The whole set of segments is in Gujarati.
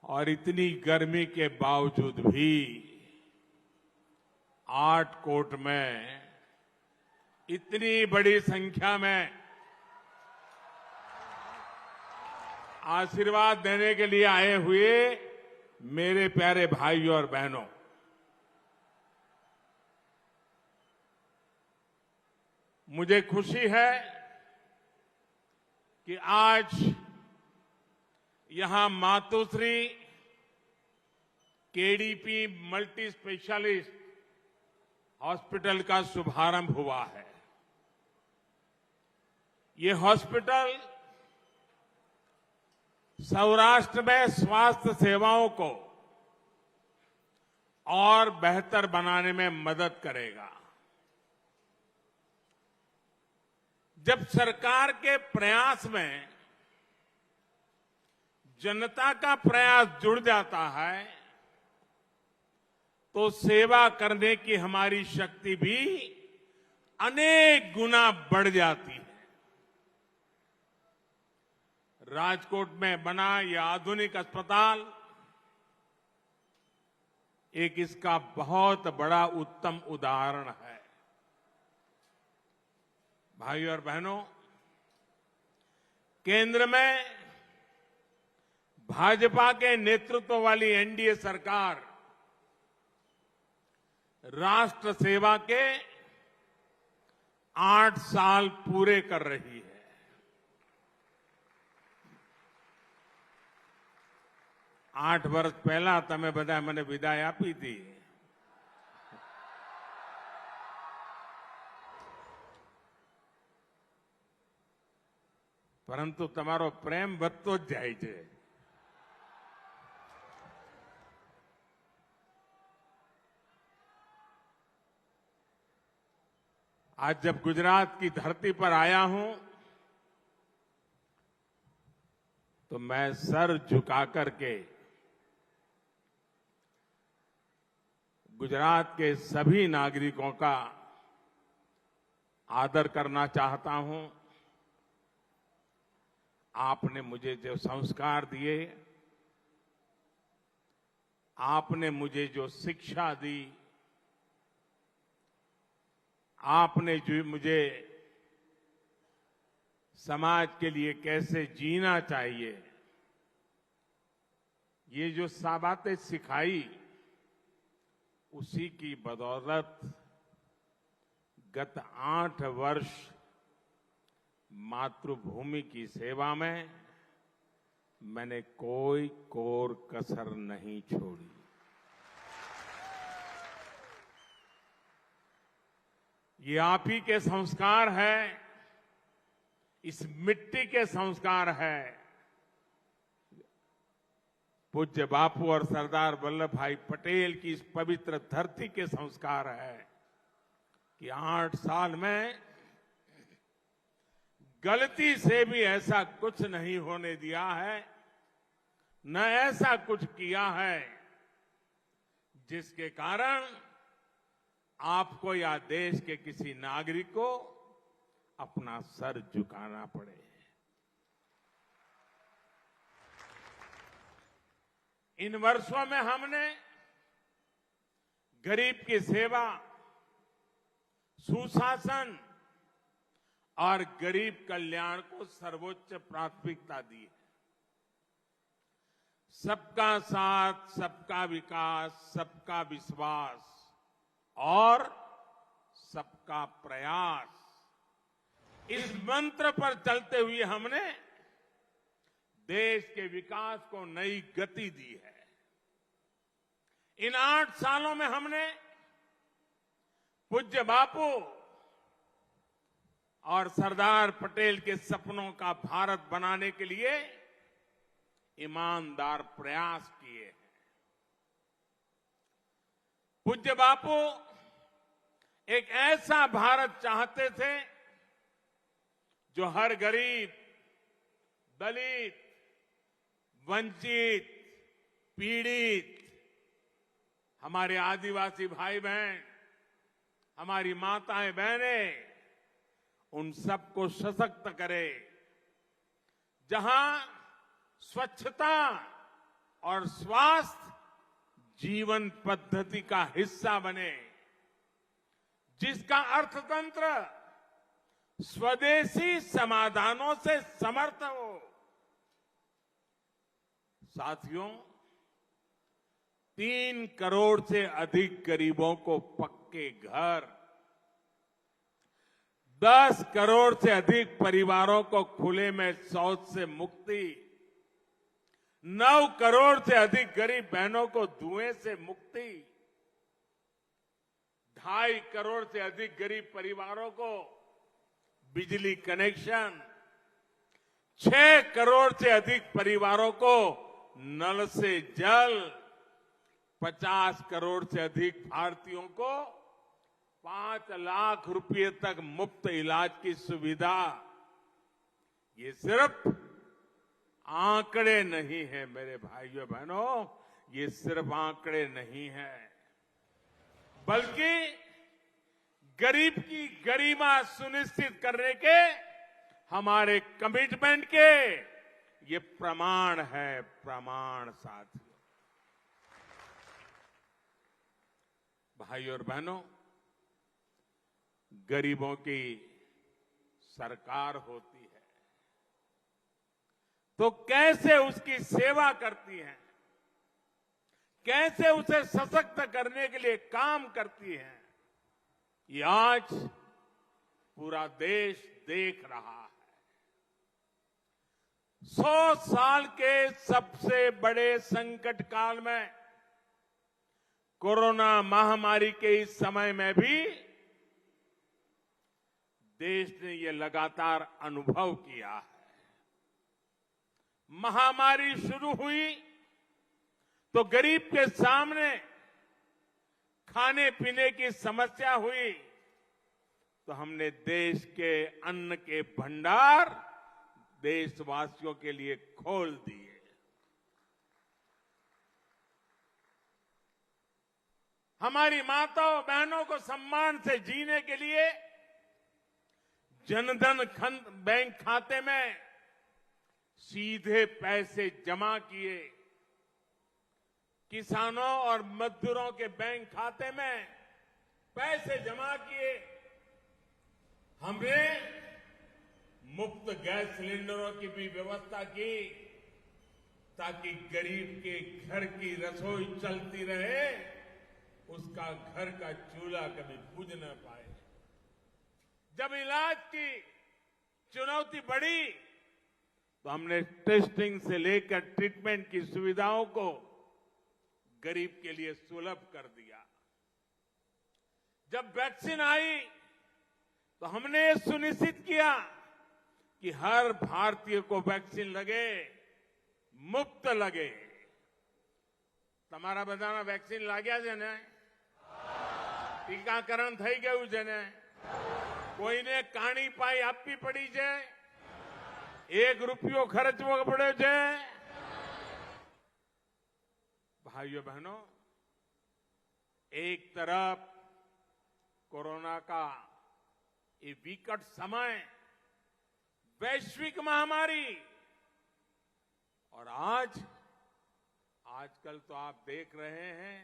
और इतनी गर्मी के बावजूद भी आटकोट में इतनी बड़ी संख्या में आशीर्वाद देने के लिए आए हुए मेरे प्यारे भाइयों और बहनों, मुझे खुशी है कि आज यहां Matoshri KDP multi specialist hospital का शुभारंभ हुआ है। ये हॉस्पिटल सौराष्ट्र में स्वास्थ्य सेवाओं को और बेहतर बनाने में मदद करेगा। जब सरकार के प्रयास में जनता का प्रयास जुड़ जाता है तो सेवा करने की हमारी शक्ति भी अनेक गुना बढ़ जाती है। राजकोट में बना यह आधुनिक अस्पताल एक इसका बहुत बड़ा उत्तम उदाहरण है। भाइयों और बहनों, केंद्र में भाजपा के नेतृत्व वाली एनडीए सरकार राष्ट्र सेवा के 8 साल पूरे कर रही है। आठ वर्ष पहला તમે બધા મને વિદાય આપી હતી, પરંતુ તમારો પ્રેમ વધતો જ જાય છે। आज जब गुजरात की धरती पर आया हूं तो मैं सर झुका करके गुजरात के सभी नागरिकों का आदर करना चाहता हूं। आपने मुझे जो संस्कार दिए, आपने मुझे जो शिक्षा दी, आपने जो मुझे समाज के लिए कैसे जीना चाहिए, ये जो बातें सिखाई, उसी की बदौलत गत 8 वर्ष मातृभूमि की सेवा में मैंने कोई कोर कसर नहीं छोड़ी। ये आप ही के संस्कार है, इस मिट्टी के संस्कार है। पूज्य बापू और सरदार वल्लभ भाई पटेल की इस पवित्र धरती के संस्कार है कि 8 साल में गलती से भी ऐसा कुछ नहीं होने दिया है, न ऐसा कुछ किया है जिसके कारण आपको या देश के किसी नागरिक को अपना सर झुकाना पड़े। इन वर्षों में हमने गरीब की सेवा, सुशासन और गरीब कल्याण को सर्वोच्च प्राथमिकता दी है। सबका साथ, सबका विकास, सबका विश्वास और सबका प्रयास, इस मंत्र पर चलते हुए हमने देश के विकास को नई गति दी है। इन 8 सालों में हमने पूज्य बापू और सरदार पटेल के सपनों का भारत बनाने के लिए ईमानदार प्रयास किए हैं। पूज्य बापू एक ऐसा भारत चाहते थे जो हर गरीब, दलित, वंचित, पीड़ित, हमारे आदिवासी भाई बहन, हमारी माताएं बहनें, उन सबको सशक्त करे। जहां स्वच्छता और स्वास्थ्य जीवन पद्धति का हिस्सा बने, जिसका अर्थतंत्र स्वदेशी समाधानों से समर्थ हो। साथियों, 3 करोड़ से अधिक गरीबों को पक्के घर, 10 करोड़ से अधिक परिवारों को खुले में शौच से मुक्ति, 9 करोड़ से अधिक गरीब बहनों को धुएं से मुक्ति, 2.5 करोड़ से अधिक गरीब परिवारों को बिजली कनेक्शन, 6 करोड़ से अधिक परिवारों को नल से जल, 50 करोड़ से अधिक भारतीयों को 5 लाख रुपए तक मुफ्त इलाज की सुविधा। ये सिर्फ आंकड़े नहीं है मेरे भाइयों बहनों, ये सिर्फ आंकड़े नहीं है, बल्कि गरीब की गरिमा सुनिश्चित करने के हमारे कमिटमेंट के ये प्रमाण है, प्रमाण। साथियों, भाइयों और बहनों, गरीबों की सरकार होती है तो कैसे उसकी सेवा करती है, कैसे उसे सशक्त करने के लिए काम करती है, ये आज पूरा देश देख रहा है। 100 साल के सबसे बड़े संकट काल में, कोरोना महामारी के इस समय में भी देश ने ये लगातार अनुभव किया है। महामारी शुरू हुई तो गरीब के सामने खाने पीने की समस्या हुई तो हमने देश के अन्न के भंडार देशवासियों के लिए खोल दिए। हमारी माताओं बहनों को सम्मान से जीने के लिए जनधन बैंक खाते में सीधे पैसे जमा किए, किसानों और मजदूरों के बैंक खाते में पैसे जमा किए, हमने मुफ्त गैस सिलेंडरों की भी व्यवस्था की ताकि गरीब के घर की रसोई चलती रहे, उसका घर का चूल्हा कभी बुझ न पाए। जब इलाज की चुनौती बढ़ी तो हमने टेस्टिंग से लेकर ट्रीटमेंट की सुविधाओं को गरीब के लिए सुलभ कर दिया। जब वैक्सीन आई तो हमने ये सुनिश्चित किया कि हर भारतीय को वैक्सीन लगे, मुफ्त लगे। તમારા બધાના વેક્સિન લાગ્યા છે ને? ટીકાકરણ થઈ ગયું છે ને? કોઈને કાણી પાઈ આપવી પડી છે? 1 રૂપિયો ખર્ચવો પડ્યો છે? भाइयों बहनों, एक तरफ कोरोना का ये विकट समय, वैश्विक महामारी, और आजकल तो आप देख रहे हैं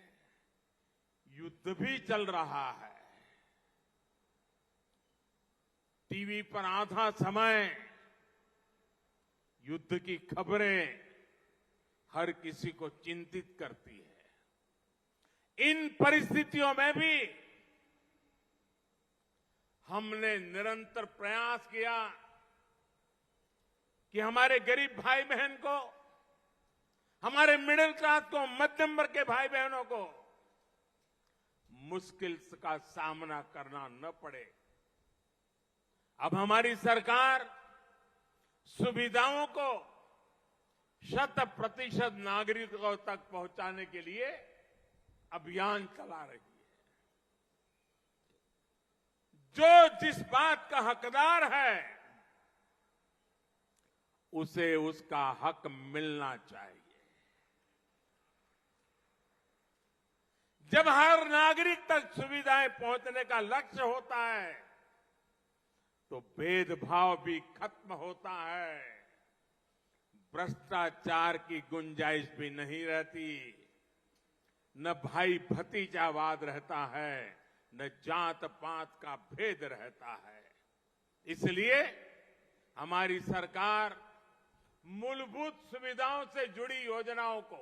युद्ध भी चल रहा है। टीवी पर आधा समय युद्ध की खबरें हर किसी को चिंतित करती है। इन परिस्थितियों में भी हमने निरंतर प्रयास किया कि हमारे गरीब भाई बहन को, हमारे मिडिल क्लास को, मध्यम वर्ग के भाई बहनों को मुश्किल का सामना करना न पड़े। अब हमारी सरकार सुविधाओं को 100% नागरिकों तक पहुंचाने के लिए अभियान चला रही है। जो जिस बात का हकदार है उसे उसका हक मिलना चाहिए। जब हर नागरिक तक सुविधाएं पहुंचने का लक्ष्य होता है तो भेदभाव भी खत्म होता है, भ्रष्टाचार की गुंजाइश भी नहीं रहती, न भाई भतीजावाद रहता है, न जात पात का भेद रहता है। इसलिए हमारी सरकार मूलभूत सुविधाओं से जुड़ी योजनाओं को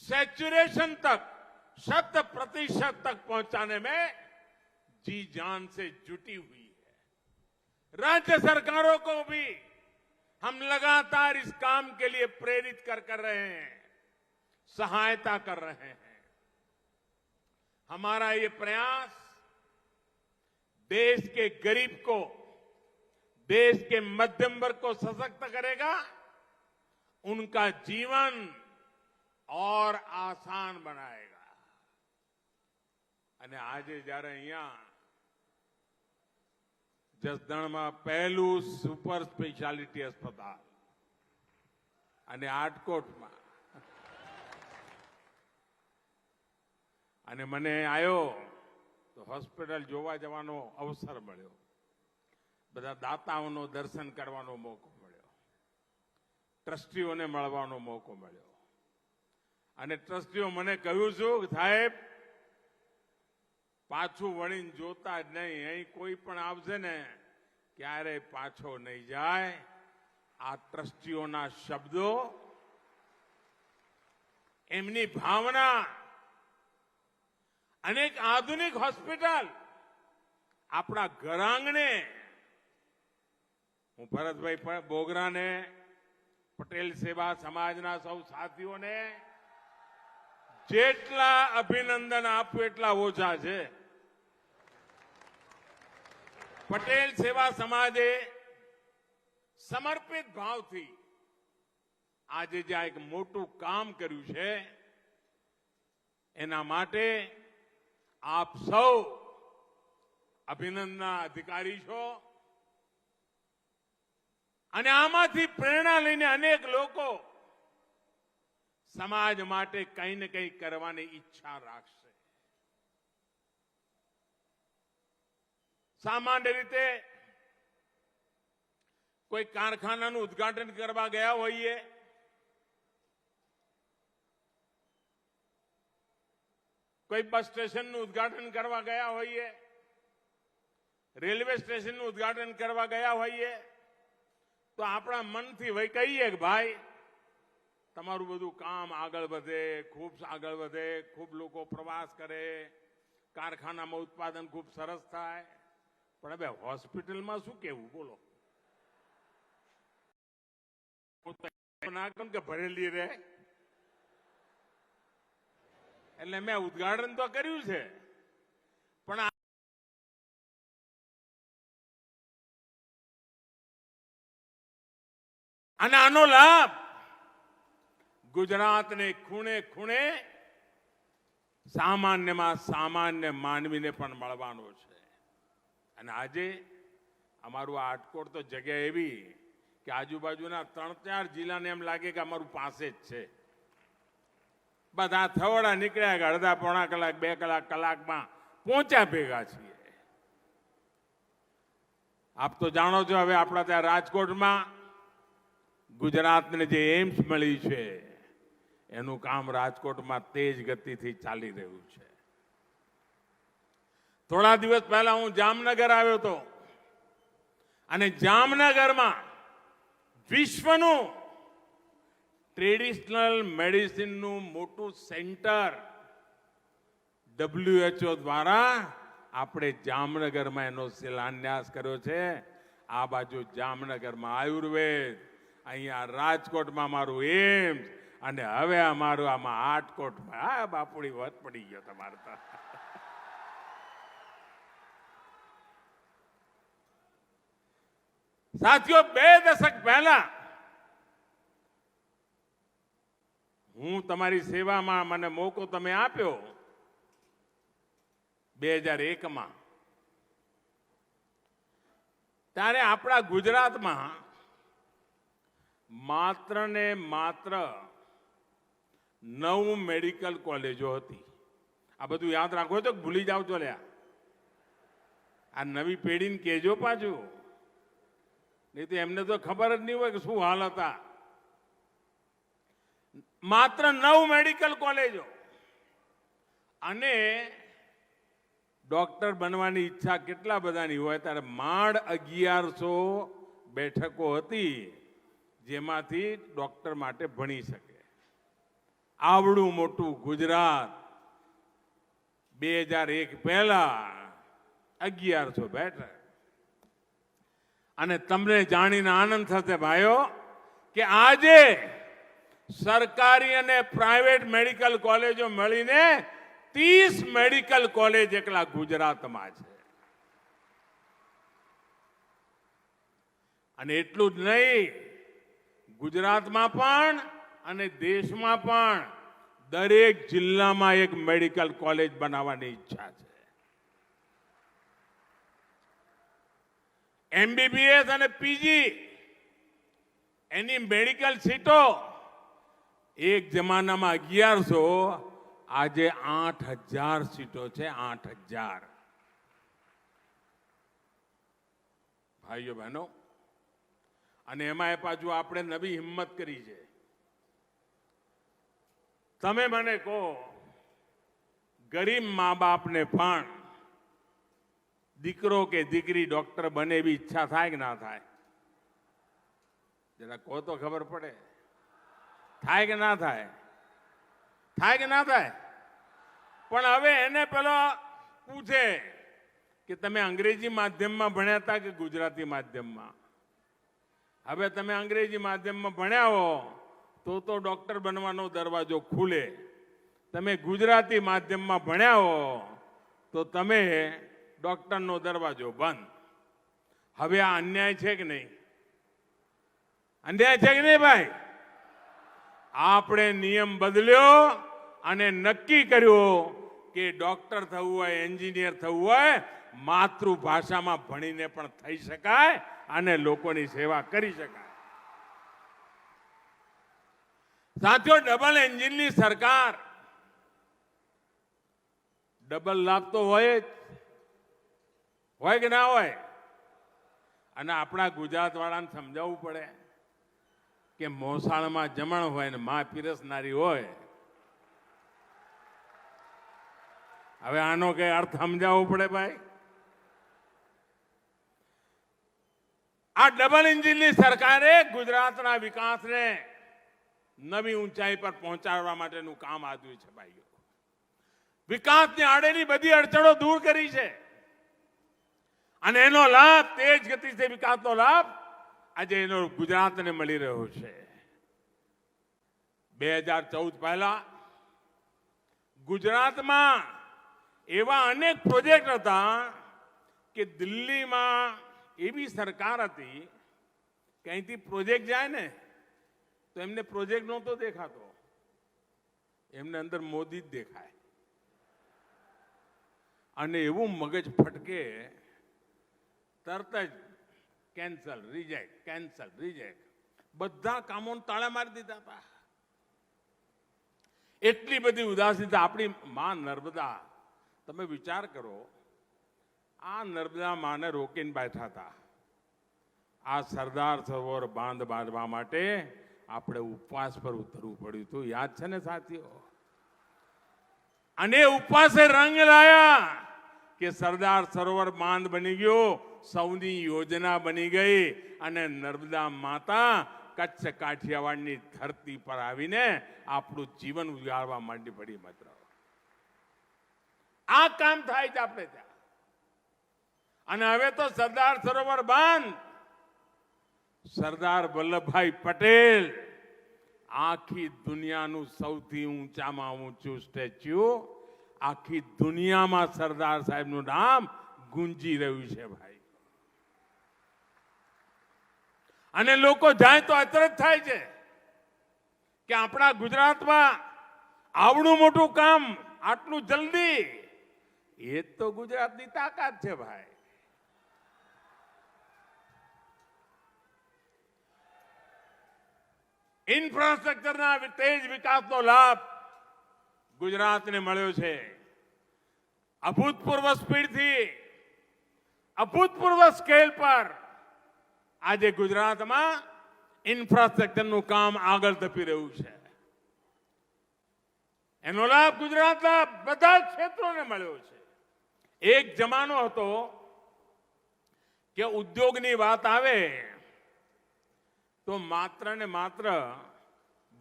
सैचुरेशन तक, 100% तक पहुंचाने में जी जान से जुटी हुई है। राज्य सरकारों को भी हम लगातार इस काम के लिए प्रेरित कर रहे हैं, सहायता कर रहे हैं। हमारा ये प्रयास देश के गरीब को, देश के मध्यम वर्ग को सशक्त करेगा, उनका जीवन और आसान बनाएगा। અને આજે જ્યારે અહીંયા જસદણમાં પહેલું સુપર સ્પેશિયાલિટી अस्पताल અને આટકોટમાં અને મને આવ્યો તો હોસ્પિટલ જોવા જવાનો અવસર મળ્યો, બધા દાતાઓનો દર્શન કરવાનો મોકો મળ્યો, ટ્રસ્ટીઓને મળવાનો મોકો મળ્યો અને ટ્રસ્ટીઓ મને કહ્યું છું સાહેબ પાછું વળીને જોતા જ નહીં, અહીં કોઈ પણ આવશે ને ક્યારેય પાછો નહીં જાય। આ ટ્રસ્ટીઓના શબ્દો, એમની ભાવના, અનેક આધુનિક હોસ્પિટલ આપણા ઘર આંગણે, હું ભરતભાઈ બોગરાને, પટેલ સેવા સમાજના સૌ સાથીઓને જેટલા અભિનંદન આપું એટલા ઓછા છે। પટેલ સેવા સમાજે સમર્પિત ભાવથી આજે જે એક મોટું કામ કર્યું છે એના માટે આપ સૌ અભિનંદનના અધિકારી છો અને આમાંથી પ્રેરણા લઈને અનેક લોકો સમાજ માટે કંઈ ને કંઈ કરવાની ઈચ્છા રાખશે। સામાન્ય રીતે કોઈ કારખાનાનું ઉદ્ઘાટન કરવા ગયા હોઈએ, કોઈ બસ સ્ટેશનનું ઉદ્ઘાટન કરવા ગયા હોઈએ, રેલવે સ્ટેશનનું ઉદ્ઘાટન કરવા ગયા હોઈએ તો આપણા મનથી વહી કહીએ કે ભાઈ તમારું બધું કામ આગળ વધે, ખૂબ આગળ વધે, ખૂબ લોકો પ્રવાસ કરે, કારખાનામાં ઉત્પાદન ખૂબ સરસ થાય। પણ હવે હોસ્પિટલમાં શું કહેવું બોલો? ના કેમ કે ભરેલી રહે, એટલે મેં ઉદ્ઘાટન તો કર્યું છે પણ અને આનો લાભ ગુજરાતને ખૂણે ખૂણે સામાન્યમાં સામાન્ય માનવીને પણ મળવાનો છે। અને આજે અમારું આ આટકોટ તો જગ્યા એવી કે આજુબાજુના 3-4 જિલ્લાને એમ લાગે કે અમારું પાસે જ છે। બધા થવડા નીકળ્યા કે અડધા પોણા કલાક, 2 કલાકમાં પહોંચ્યા ભેગા છીએ। આપ તો જાણો છો હવે આપણા ત્યાં રાજકોટમાં ગુજરાતને જે એમ્સ મળી છે એનું કામ રાજકોટમાં તેજ ગતિથી ચાલી રહ્યું છે। થોડા દિવસ પહેલા હું જામનગર આવ્યો હતો અને જામનગરમાં વિશ્વનું ટ્રેડિશનલ મેડિસિનનું મોટું સેન્ટર WHO દ્વારા આપણે જામનગરમાં એનો શિલાન્યાસ કર્યો છે। આ બાજુ જામનગરમાં આયુર્વેદ, અહીંયા રાજકોટમાં મારું એમ્સ અને હવે અમારું આમાં આટકોટમાં। આ બાપુડી વધ પડી ગયો તમારે તો। સાથીઓ 2 દશક પહેલા હું તમારી સેવામાં મને મોકો તમે આપ્યો 2001માં, ત્યારે આપણા ગુજરાતમાં માત્ર ને માત્ર 9 મેડિકલ કોલેજો હતી। આ બધું યાદ રાખો તો ભૂલી જાવ છો લ્યા, આ નવી પેઢીને કહેજો પાછું, નહીં તો એમને તો ખબર જ નહીં હોય કે શું હાલ હતા। માત્ર 9 મેડિકલ કોલેજો અને ડોક્ટર બનવાની ઈચ્છા કેટલા બધાની હોય ત્યારે માંડ 1100 બેઠકો હતી જેમાંથી ડોક્ટર માટે ભણી શકે. આવડું મોટું ગુજરાત 2001 પહેલા 1100 બેઠક. અને તમને જાણીને આનંદ થશે ભાઈઓ કે આજે સરકારી અને પ્રાઇવેટ મેડિકલ કોલેજો મળીને 30 મેડિકલ કોલેજ એકલા ગુજરાતમાં છે. અને એટલું જ નહીં, ગુજરાતમાં પણ અને દેશમાં પણ દરેક જિલ્લામાં એક મેડિકલ કોલેજ બનાવવાની ઈચ્છા છે. MBBS અને PG એની મેડિકલ સીટો એક જમાનામાં 1100, આજે 8000 સીટો છે. 8000. ભાઈઓ બહેનો, અને એમાં પાછું આપણે નવી હિંમત કરી છે. તમે મને કહો, ગરીબ મા બાપને પણ દીકરો કે દીકરી ડોક્ટર બને એવી ઈચ્છા થાય કે ના થાય? જરા કહો તો ખબર પડે. થાય કે ના થાય? થાય કે ના થાય? પણ હવે એને પેલો પૂછે કે તમે અંગ્રેજી માધ્યમમાં ભણ્યા હતા કે ગુજરાતી માધ્યમમાં? હવે તમે અંગ્રેજી માધ્યમમાં ભણ્યા હો તો ડોક્ટર બનવાનો દરવાજો ખુલે. તમે ગુજરાતી માધ્યમમાં ભણ્યા હો તો તમે ડોક્ટરનો દરવાજો બંધ. હવે આ અન્યાય છે કે નહીં? અન્યાય છે કે નહીં ભાઈ? આપણે નિયમ બદલ્યો અને નક્કી કર્યું કે ડોક્ટર થવું હોય, એન્જિનિયર થવું હોય, માતૃભાષામાં ભણીને પણ થઈ શકાય અને લોકોની સેવા કરી શકાય. સાથીઓ, ડબલ એન્જિનની સરકાર, ડબલ લાભ તો હોય જ, હોય કે ના હોય? અને આપણા ગુજરાત વાળાને સમજાવવું પડે કે મોસાળમાં જમણ હોય ને માં પીરસનારી હોય. હવે આનો કઈ અર્થ સમજાવવો પડે ભાઈ. આ ડબલ એન્જિનની સરકારે ગુજરાતના વિકાસને નવી ઊંચાઈ પર પહોંચાડવા માટેનું કામ આપ્યું છે ભાઈઓ. વિકાસની આડેની બધી અડચણો દૂર કરી છે અને એનો લાભ, તેજ ગતિથી વિકાસનો લાભ આજે એનો ગુજરાતને મળી રહ્યો છે. 2014 પહેલા ગુજરાતમાં એવા અનેક પ્રોજેક્ટ હતા કે દિલ્હીમાં એવી સરકાર હતી કે અહીંથી પ્રોજેક્ટ જાય ને તો એમને પ્રોજેક્ટ નહોતો દેખાતો, એમને અંદર મોદી જ દેખાય. અને એવું મગજ ફટકે, તરત જ કેન્સલ, રિજેક્ટ, કેન્સલ, રિજેક્ટ. બધા કામોને તાળા મારી દીધા હતા. એટલી બધી ઉદાસીનતા. આપણી માં નર્મદા, તમે વિચાર કરો, આ નર્મદા માને રોકીને બેઠા હતા. આ સરદાર સરોવર બાંધ બાંધવા માટે આપણે ઉપવાસ પર ઉતરવું પડ્યું હતું. યાદ છે ને સાથીઓ? અને ઉપવાસે રંગ લાયા કે સરદાર સરોવર બાંધ બની ગયો, સૌની યોજના બની ગઈ અને નર્મદા માતા કચ્છ કાઠિયાવાડની ધરતી પર આવીને આપણું જીવન ઉજાળવા માંડી પડી. માત્ર આ કામ થાય છે આપણે ત્યાં. અને હવે તો સરદાર સરોવર બાંધ, સરદાર વલ્લભભાઈ પટેલ, આખી દુનિયાનું સૌથી ઊંચામાં ઊંચું સ્ટેચ્યુ, આખી દુનિયામાં સરદાર સાહેબનું નામ ગુંજી રહ્યું છે ભાઈ. અને લોકો જાય તો અચરજ થાય છે કે આપણા ગુજરાતમાં આવડું મોટું કામ આટલું જલ્દી. એ તો ગુજરાતની તાકાત છે ભાઈ. ઇન્ફ્રાસ્ટ્રક્ચરના તેજ વિકાસનો લાભ ગુજરાતને મળ્યો છે. અભૂતપૂર્વ સ્પીડથી, અભૂતપૂર્વ સ્કેલ પર આજે ગુજરાતમાં ઇન્ફ્રાસ્ટ્રક્ચરનું કામ આગળ ધપી રહ્યું છે. એનો લાભ ગુજરાતના બધા જ ક્ષેત્રોને મળ્યો છે. એક જમાનો હતો કે ઉદ્યોગની વાત આવે તો માત્ર ને માત્ર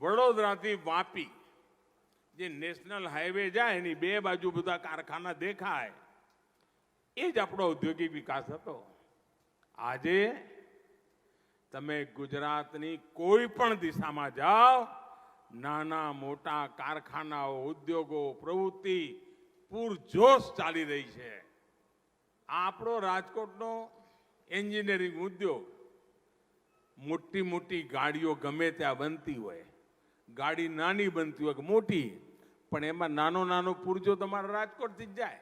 વડોદરાથી વાપી જે નેશનલ હાઈવે જાય એની બે બાજુ બધા કારખાના દેખાય, એ જ આપણો ઔદ્યોગિક વિકાસ હતો. આજે તમે ગુજરાતની કોઈ પણ દિશામાં જાઓ, નાના મોટા કારખાનાઓ, ઉદ્યોગો, પ્રવૃત્તિ પૂરજોશ ચાલી રહી છે. આપણો રાજકોટનો એન્જિનિયરિંગ ઉદ્યોગ, મોટી મોટી ગાડીઓ ગમે ત્યાં બનતી હોય, ગાડી નાની બનતી હોય કે મોટી, પણ એમાં નાનો નાનો પૂરજો તમારા રાજકોટથી જ જાય.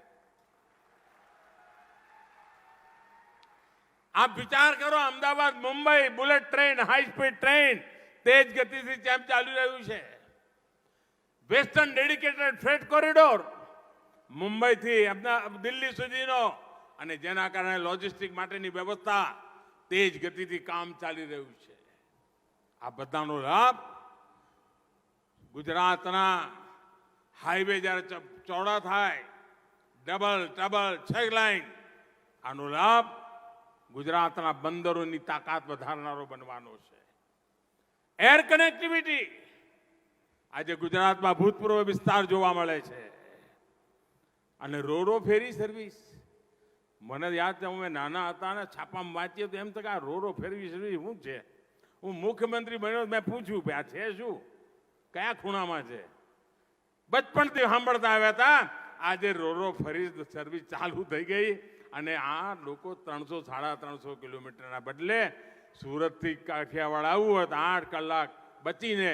આપ વિચાર કરો, Ahmedabad Mumbai bullet train, high speed train તેજ ગતિથી જેમ ચાલી રહ્યું છે. વેસ્ટર્ન ડેડિકેટેડ ફ્રેટ કોરિડોર મુંબઈથી દિલ્હી સુધીનો, અને જેના કારણે લોજિસ્ટિક માટેની વ્યવસ્થા તેજ ગતિથી કામ ચાલી રહ્યું છે. આ બધાનો લાભ ગુજરાતના હાઈવે જ્યારે ચોડા થાય, ડબલ ટ્રબલ 6 લાઈન, આનો લાભ ગુજરાતના બંદરોની તાકાત વધારનારો બનવાનો છે. એર કનેક્ટિવિટી આજે ગુજરાતમાં ભૂતપૂર્વ વિસ્તાર જોવા મળે છે. અને રોરો ફેરી સર્વિસ, મને યાદ છે, અમે નાના હતા ને છાપામાં વાંચીએ તો એમ તો કે આ રોરો ફેરી સર્વિસ શું છે. હું મુખ્યમંત્રી બન્યો, મેં પૂછ્યું કે આ છે શું, કયા ખૂણામાં છે. બચપણથી સાંભળતા આવ્યા હતા. આજે રોરો ફેરી સર્વિસ ચાલુ થઈ ગઈ અને આ લોકો 300-350 કિલોમીટરના બદલે સુરતથી કાઠિયાવાડ આવવું હોય તો 8 કલાક બચીને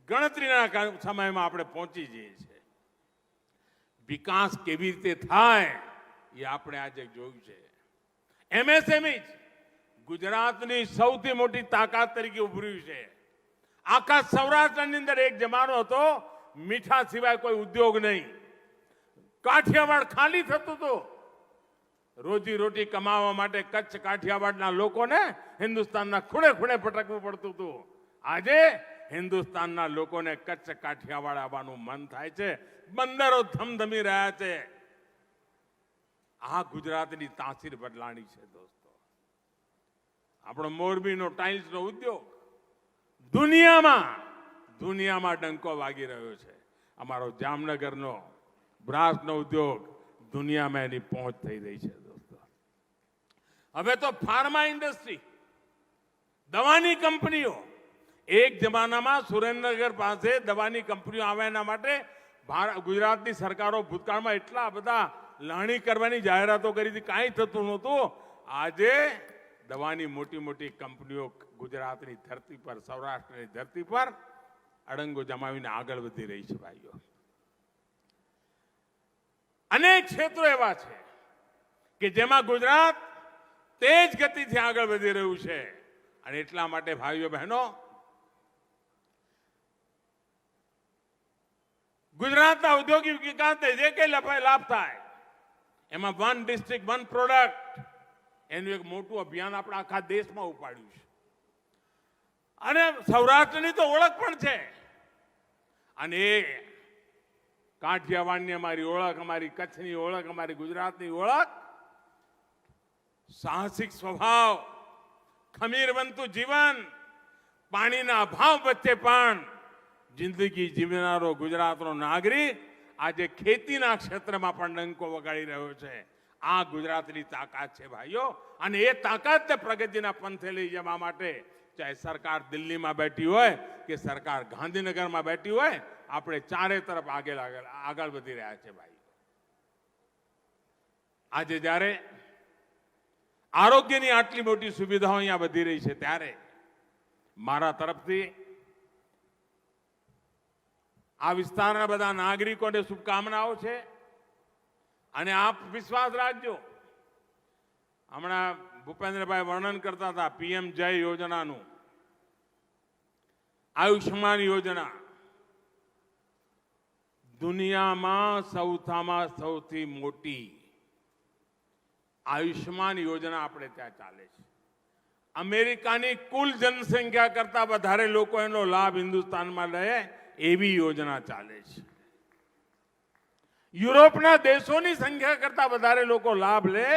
ગણતરીના સમયમાં આપણે પહોંચી જઈએ છીએ. વિકાસ કેવી રીતે થાય એ આપણે આજે જોયું છે. એમએસએમઈ ગુજરાતની સૌથી મોટી તાકાત તરીકે ઉભર્યું છે. આખા સૌરાષ્ટ્રની અંદર એક જમાનો હતો મીઠા સિવાય કોઈ ઉદ્યોગ નહીં. કાઠિયાવાડ ખાલી થતું હતું. રોજી રોટી કમાવા માટે કચ્છ કાઠિયાવાડના લોકોને હિન્દુસ્તાનના ખૂણે ખૂણે ભટકવું પડતું હતું. આજે હિન્દુસ્તાનના લોકોને કચ્છ કાઠિયાવાડ આવવાનું મન થાય છે. બંદરો ધમધમી રહ્યા છે. આ ગુજરાતની તાસીર બદલાણી છે. દોસ્તો, આપણો મોરબીનો ટાઇલ્સનો ઉદ્યોગ દુનિયામાં ડંકો વાગી રહ્યો છે. અમારો જામનગરનો બ્રાસનો ઉદ્યોગ દુનિયામાં એની પહોંચ થઈ રહી છે. દોસ્તો, હવે તો ફાર્મા ઇન્ડસ્ટ્રી, દવાની કંપનીઓ, એક જમાનામાં સુરેન્દ્રનગર પાસે દવાની કંપનીઓ આવે એના માટે ગુજરાતની સરકારો ભૂતકાળમાં એટલા બધા લાણી કરવાની જાહેરાતો કરી હતી, કાંઈ થતું નહોતું. આજે દવાની મોટી મોટી કંપનીઓ ગુજરાતની ધરતી પર, સૌરાષ્ટ્રની ધરતી પર અડંગો જમાવીને આગળ વધી રહી છે. ભાઈઓ, અનેક ક્ષેત્રો એવા છે કે જેમાં ગુજરાત તેજ ગતિથી આગળ વધી રહ્યું છે. અને એટલા માટે ભાઈઓ બહેનો, ગુજરાતના ઔદ્યોગિક વિકાસને જે કંઈ લાભ થાય એમાં વન ડિસ્ટ્રિક્ટ વન પ્રોડક્ટ એનું એક મોટું અભિયાન આપણે આખા દેશમાં ઉપાડ્યું છે. અને સૌરાષ્ટ્રની તો ઓળખ પણ છે. અને એ કાઠિયાવાડની અમારી ઓળખ, અમારી કચ્છની ઓળખ, અમારી ગુજરાતની ઓળખ સાહસિક સ્વભાવ, ખમીરવંતું જીવન, પાણીના અભાવ વચ્ચે પણ જિંદગી જીવનારો ગુજરાતનો નાગરિક આજે ખેતીના ક્ષેત્રમાં પણ ડંકો વગાડી રહ્યો છે. આ ગુજરાતની તાકાત છે ભાઈઓ. અને એ તાકાતને પ્રગતિના પંથે લઈ જવા માટે ચાહે સરકાર દિલ્હીમાં બેઠી હોય કે સરકાર ગાંધીનગરમાં બેઠી હોય, આપણે ચારે તરફ આગળ વધી રહ્યા છે. ભાઈ, આજે જ્યારે આરોગ્યની આટલી મોટી સુવિધાઓ અહીંયા વધી રહી છે, ત્યારે મારા તરફથી આ વિસ્તારના બધા નાગરિકોને શુભકામનાઓ છે. અને આપ વિશ્વાસ રાખજો, હમણાં ભૂપેન્દ્રભાઈ વર્ણન કરતા હતા પીએમ જય યોજનાનું, આયુષ્માન યોજના દુનિયામાં સૌથી મોટી આયુષ્માન યોજના આપણે ત્યાં ચાલે છે. અમેરિકાની કુલ જનસંખ્યા કરતા વધારે લોકો એનો લાભ હિન્દુસ્તાનમાં લે એવી યોજના ચાલે છે. યુરોપના દેશોની સંખ્યા કરતા વધારે લોકો લાભ લે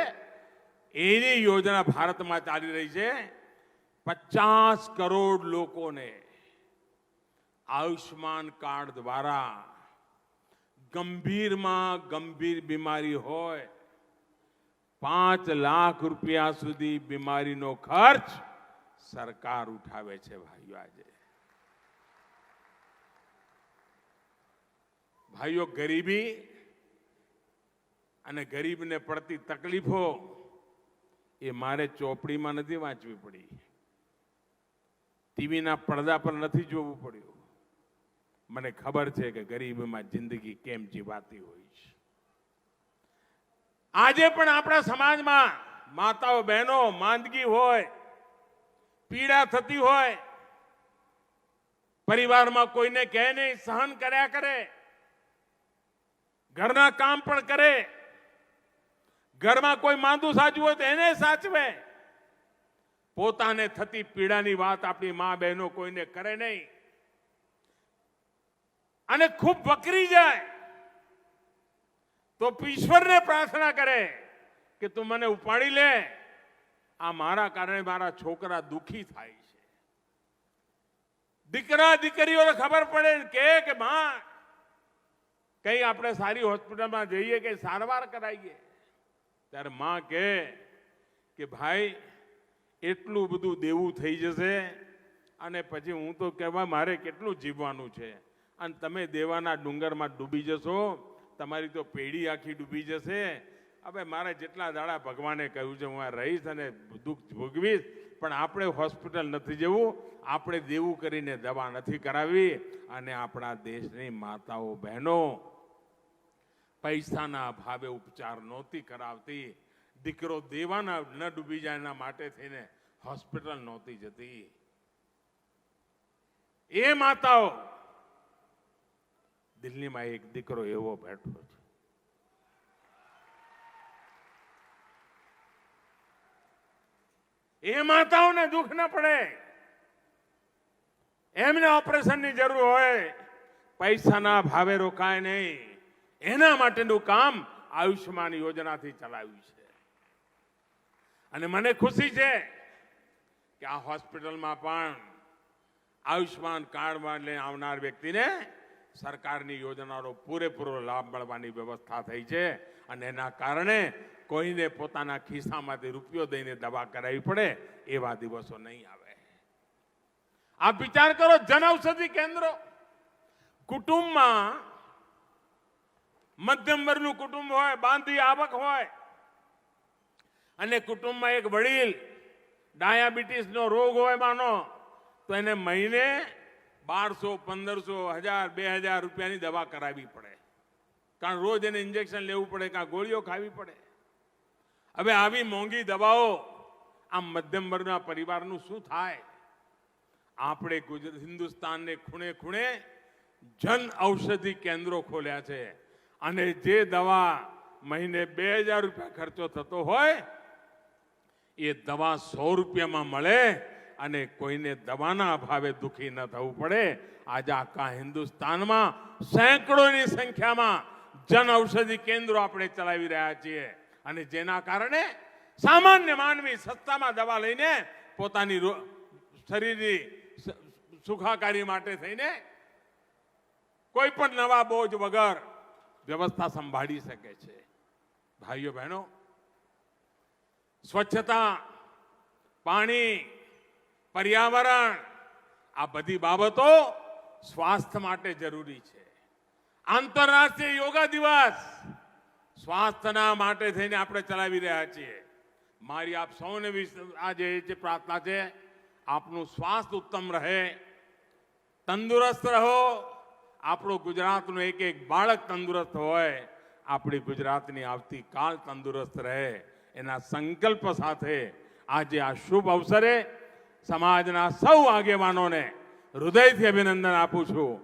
એની યોજના ભારતમાં ચાલી રહી છે. 50 કરોડ લોકોને આયુષ્માન કાર્ડ દ્વારા ગંભીરમાં ગંભીર બીમારી હોય 5 લાખ રૂપિયા સુધી બીમારીનો ખર્ચ સરકાર ઉઠાવે છે. ભાઈઓ ગરીબી અને ગરીબને પડતી તકલીફો એ મારે ચોપડીમાં નથી વાંચવી પડી, ટીવીના પડદા પર નથી જોવું પડ્યું. મને ખબર છે કે ગરીબીમાં જિંદગી કેમ જીવાતી હોય છે. આજે પણ આપણા સમાજમાં માતાઓ બહેનો માંદગી હોય, પીડા થતી હોય, પરિવારમાં કોઈને કહે નહીં, સહન કર્યા કરે, ઘરના કામ પણ કરે, ઘરમાં કોઈ માંદું સાચવું હોય તો એને સાચવે. પોતાને થતી પીડાની વાત આપણી મા બહેનો કોઈને કરે નહીં અને ખૂબ વકરી જાય તો ઈશ્વરને પ્રાર્થના કરે કે તું મને ઉપાડી લે, આ મારા કારણે મારા છોકરા દુખી થાય છે. દીકરા દીકરીઓને ખબર પડે કે માં કઈ આપણે સારી હોસ્પિટલમાં જઈએ કે સારવાર કરાવીએ, ત્યારે માં કે ભાઈ એટલું બધું દેવું થઈ જશે અને પછી હું તો કહેવા મારે કેટલું જીવવાનું છે અને તમે દેવાના ડુંગરમાં ડૂબી જશો, તમારી તો પેઢી આખી ડૂબી જશે. હવે મારે જેટલા દાડા ભગવાને કહ્યું છે હું આ રહીશ અને દુઃખ ભોગવીશ, પણ આપણે હોસ્પિટલ નથી જવું, આપણે દેવું કરીને દવા નથી કરાવી. અને આપણા દેશની માતાઓ બહેનો પૈસાના અભાવે ઉપચાર નહોતી કરાવતી, દીકરો દેવાના ન ડૂબી જાય એના માટે થઈને હોસ્પિટલ નહોતી જતી. એ માતાઓ દિલ્હીમાં એક દીકરો એવો બેઠો છે, એ માતાઓને દુઃખ ન પડે, એમને ઓપરેશનની જરૂર હોય, પૈસાના ભાવે રોકાય નહીં, એના માટેનું કામ આયુષ્માન યોજનાથી ચલાવ્યું છે. અને મને ખુશી છે કે આ હોસ્પિટલમાં પણ આયુષ્માન કાર્ડ લઈને આવનાર વ્યક્તિને સરકારની યોજનાનો પૂરેપૂરો લાભ મળવાની વ્યવસ્થા થઈ છે. અને એના કારણે કોઈને પોતાના ખિસ્સામાંથી રૂપિયો દઈને દવા કરાવવી પડે એવા દિવસો નહીં આવે. આપ વિચાર કરો, જનઔષધિ કેન્દ્રો કુટુંબમાં મધ્યમ વર્ગનું કુટુંબ હોય, બાંધી આવક હોય અને કુટુંબમાં એક વડીલ ડાયાબિટીસનો રોગ હોય માનો, તો એને મહિને 1200, 1500, 1000, 2000 રૂપિયાની દવા કરાવવી પડે, કારણ રોજ એને ઇન્જેક્શન લેવું પડે, કાં ગોળીઓ ખાવી પડે. હવે આવી મોંઘી દવાઓ આ મધ્યમ વર્ગના પરિવારનું શું થાય? આપણે હિન્દુસ્તાનને ખૂણે ખૂણે જન ઔષધિ કેન્દ્રો ખોલ્યા છે અને જે દવા મહિને 2000 રૂપિયા ખર્ચો થતો હોય એ દવા 100 રૂપિયામાં મળે અને કોઈને દવાના અભાવે દુઃખી ન થવું પડે. આજે આખા હિન્દુસ્તાનમાં સેંકડોની સંખ્યામાં જન ઔષધિ કેન્દ્રો આપણે ચલાવી રહ્યા છીએ અને જેના કારણે સામાન્ય માનવી સસ્તામાં દવા લઈને પોતાની શરીરની સુખાકારી માટે થઈને કોઈ પણ નવા બોજ વગર વ્યવસ્થા સંભાળી શકે છે. ભાઈઓ બહેનો, સ્વચ્છતા, પાણી, પર્યાવરણ આ બધી બાબતો સ્વાસ્થ્ય માટે જરૂરી છે. આંતરરાષ્ટ્રીય યોગા દિવસ સ્વાસ્થ્યના માટે થઈને આપણે ચલાવી રહ્યા છીએ. મારી આપ સૌને આજે જે પ્રાર્થના છે, આપનું સ્વાસ્થ્ય ઉત્તમ રહે, તંદુરસ્ત રહો. આપણું ગુજરાતનું એક એક બાળક તંદુરસ્ત હોય, આપણી ગુજરાતની આવતીકાલ તંદુરસ્ત રહે, એના સંકલ્પ સાથે આજે આ શુભ અવસરે સમાજના સૌ આગેવાનોને હૃદયથી અભિનંદન આપું છું,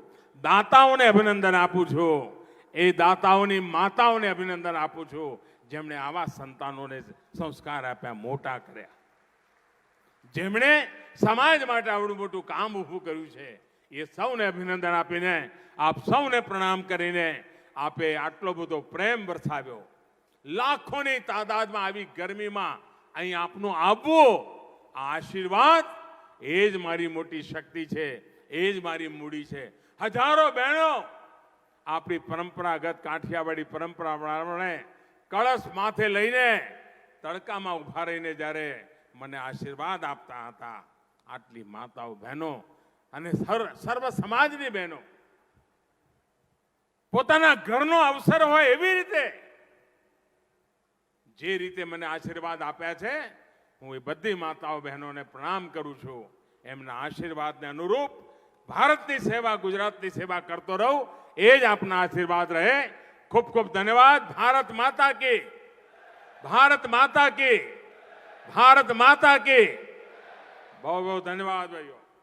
દાતાઓને અભિનંદન આપું છું, એ દાતાઓની માતાઓને અભિનંદન આપું છું જેમણે આવા સંતાનોને સંસ્કાર આપ્યા, મોટા કર્યા, જેમણે સમાજ માટે આવડું મોટું કામ ઊભું કર્યું છે. એ સૌને અભિનંદન આપીને આપ સૌને પ્રણામ કરીને આપે આટલો બધો પ્રેમ વરસાવ્યો. લાખોની તાદાદમાં આવી ગરમીમાં અહીં આપનું આવવું, આ આશીર્વાદ એ જ મારી મોટી શક્તિ છે, એ જ મારી મૂડી છે. હજારો બહેનો આપણી પરંપરાગત કાઠિયાવાડી પરંપરા પ્રમાણે કળશ માથે લઈને તડકામાં ઉભા રહીને જ્યારે મને આશીર્વાદ આપતા હતા. આટલી માતાઓ, બહેનો અને સર્વ સમાજની બહેનો પોતાના ઘરનો અવસર હોય એવી રીતે જે રીતે મને આશીર્વાદ આપ્યા છે, હું એ બધી માતાઓ બહેનોને પ્રણામ કરું છું. એમના આશીર્વાદને અનુરૂપ ભારતની સેવા, ગુજરાતની સેવા કરતો રહું, એ જ આપના આશીર્વાદ રહે. ખૂબ ખૂબ ધન્યવાદ. ભારત માતા કી, ભારત માતા કી, ભારત માતા કી. બહુ બહુ ધન્યવાદ ભાઈઓ.